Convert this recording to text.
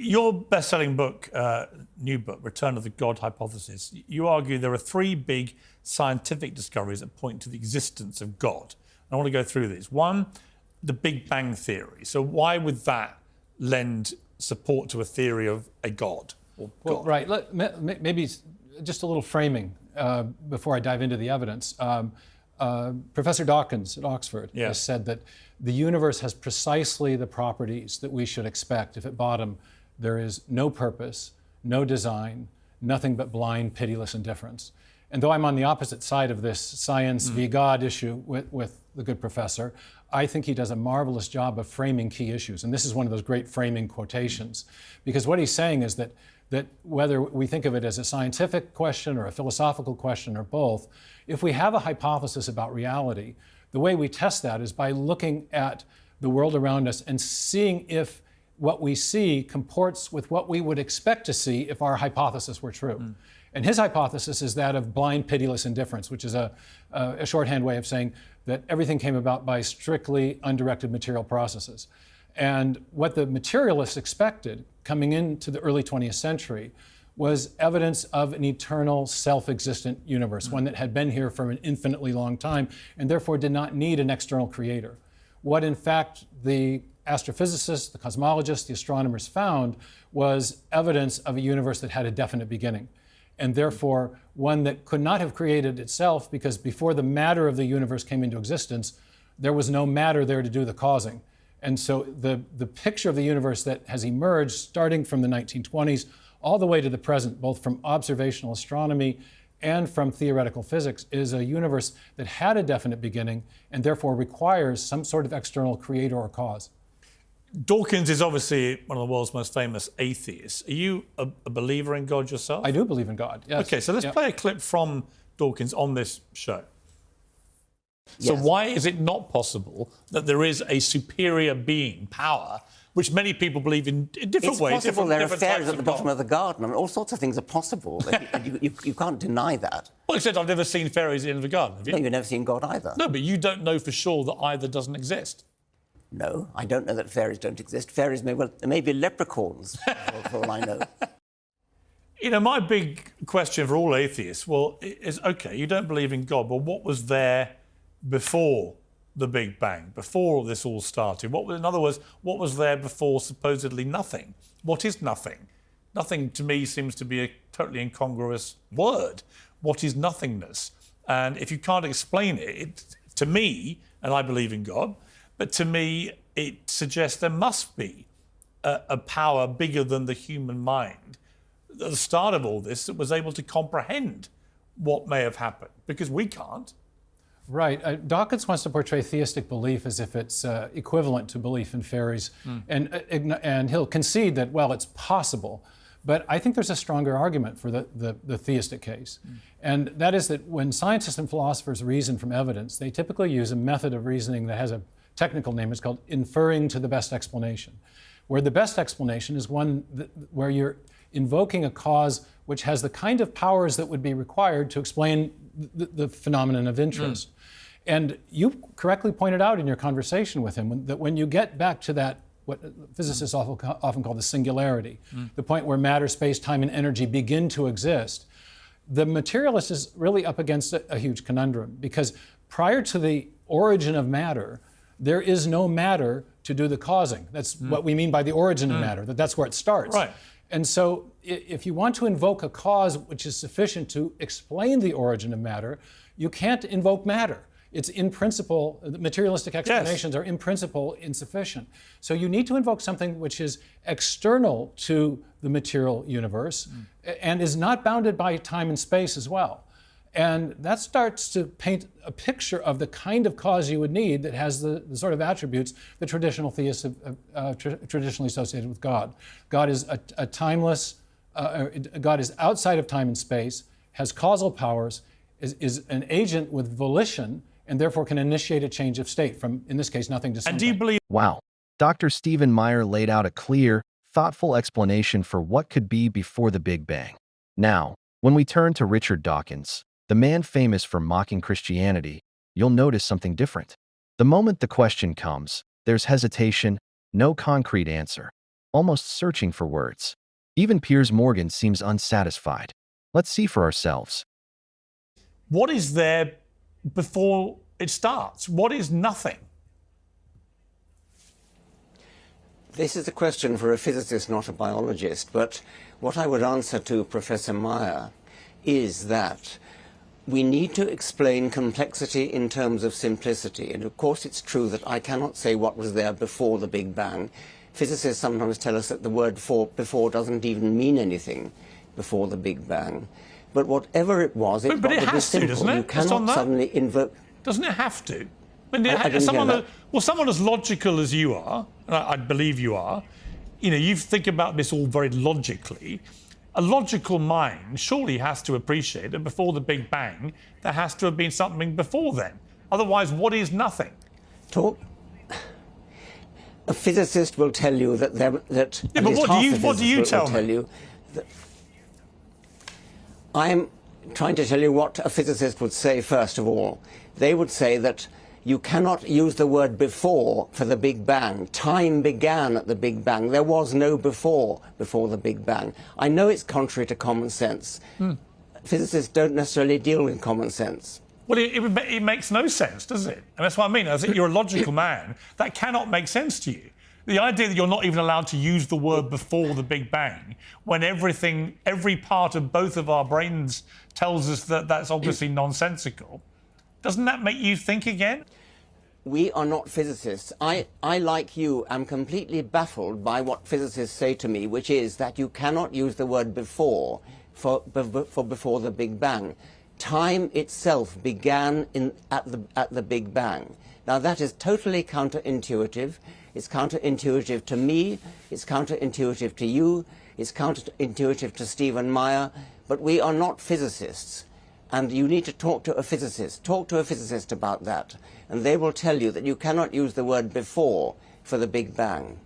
Your best-selling book, new book, Return of the God Hypothesis, you argue there are three big scientific discoveries that point to the existence of God. I want to go through these. One, the Big Bang Theory. So why would that lend support to a theory of a God? Or God? Well, right. Maybe just a little framing before I dive into the evidence. Professor Dawkins at Oxford has said that the universe has precisely the properties that we should expect if at bottom there is no purpose, no design, nothing but blind, pitiless indifference. And though I'm on the opposite side of this science v. God issue with the good professor, I think he does a marvelous job of framing key issues. And this is one of those great framing quotations. Because what he's saying is that whether we think of it as a scientific question or a philosophical question or both, if we have a hypothesis about reality, the way we test that is by looking at the world around us and seeing if what we see comports with what we would expect to see if our hypothesis were true. And his hypothesis is that of blind, pitiless indifference, which is a shorthand way of saying that everything came about by strictly undirected material processes. And what the materialists expected coming into the early 20th century was evidence of an eternal, self-existent universe, one that had been here for an infinitely long time and therefore did not need an external creator. What in fact the astrophysicists, the cosmologists, the astronomers found was evidence of a universe that had a definite beginning, and therefore one that could not have created itself, because before the matter of the universe came into existence, there was no matter there to do the causing. And so the picture of the universe that has emerged starting from the 1920s all the way to the present, both from observational astronomy and from theoretical physics, is a universe that had a definite beginning and therefore requires some sort of external creator or cause. Dawkins is obviously one of the world's most famous atheists. Are you a believer in God yourself? I do believe in God, yes. Okay, so let's play a clip from Dawkins on this show. So why is it not possible that there is a superior being, power, which many people believe in different ways? It's possible there are fairies at the bottom of the garden. I mean, all sorts of things are possible. And you can't deny that. Well, except I've never seen fairies in the garden, have you? No, you've never seen God either. No, but you don't know for sure that either doesn't exist. No, I don't know that fairies don't exist. Fairies there may be leprechauns, for all I know. You know, my big question for all atheists, is, OK, you don't believe in God, but what was there before the Big Bang, before this all started? In other words, what was there before supposedly nothing? What is nothing? Nothing, to me, seems to be a totally incongruous word. What is nothingness? And if you can't explain it, to me, and I believe in God, but to me, it suggests there must be a power bigger than the human mind at the start of all this that was able to comprehend what may have happened, because we can't. Right. Dawkins wants to portray theistic belief as if it's equivalent to belief in fairies, and he'll concede that, well, it's possible. But I think there's a stronger argument for the theistic case. And that is that when scientists and philosophers reason from evidence, they typically use a method of reasoning that has a technical name. It's called inferring to the best explanation, where the best explanation is one where you're invoking a cause which has the kind of powers that would be required to explain the phenomenon of interest. And you correctly pointed out in your conversation with him that when you get back to that, what physicists often call the singularity, the point where matter, space, time, and energy begin to exist, the materialist is really up against a huge conundrum, because prior to the origin of matter, there is no matter to do the causing. That's what we mean by the origin of matter, that's where it starts. Right. And so if you want to invoke a cause which is sufficient to explain the origin of matter, you can't invoke matter. It's in principle, the materialistic explanations are in principle insufficient. So you need to invoke something which is external to the material universe and is not bounded by time and space as well. And that starts to paint a picture of the kind of cause you would need that has the sort of attributes that traditional theists have traditionally associated with God. God is a timeless, God is outside of time and space, has causal powers, is an agent with volition, and therefore can initiate a change of state from, in this case, nothing to something. And do you believe... Wow. Dr. Stephen Meyer laid out a clear, thoughtful explanation for what could be before the Big Bang. Now, when we turn to Richard Dawkins, the man famous for mocking Christianity, you'll notice something different. The moment the question comes, there's hesitation, no concrete answer. almost searching for words. Even Piers Morgan seems unsatisfied. Let's see for ourselves. What is there before it starts? What is nothing? This is a question for a physicist, not a biologist, but what I would answer to Professor Meyer is that we need to explain complexity in terms of simplicity. And of course it's true that I cannot say what was there before the Big Bang. Physicists sometimes tell us that the word before doesn't even mean anything before the Big Bang. But whatever it was, it but it got to be has to, simple. doesn't it? You cannot suddenly invoke... Doesn't it have to? I mean, I didn't hear that. someone as logical as you are, and I believe you are, you think about this all very logically. A logical mind surely has to appreciate that before the Big Bang, there has to have been something before then. Otherwise, what is nothing? A physicist will tell you that Yeah, but what do you tell me? I'm trying to tell you what a physicist would say first of all. They would say that you cannot use the word before for the Big Bang. Time began at the Big Bang. There was no before the Big Bang. I know it's contrary to common sense. Physicists don't necessarily deal with common sense. Well, it makes no sense, does it? And that's what I mean. I think you're a logical man. That cannot make sense to you. The idea that you're not even allowed to use the word before the Big Bang, when every part of both of our brains tells us that that's obviously nonsensical, doesn't that make you think again? We are not physicists. I, like you, am completely baffled by what physicists say to me, which is that you cannot use the word before for before the Big Bang. Time itself began at the Big Bang. Now that is totally counterintuitive. It's counterintuitive to me, it's counterintuitive to you, it's counterintuitive to Stephen Meyer, but we are not physicists. And you need to talk to a physicist. Talk to a physicist about that. And they will tell you that you cannot use the word before for the Big Bang.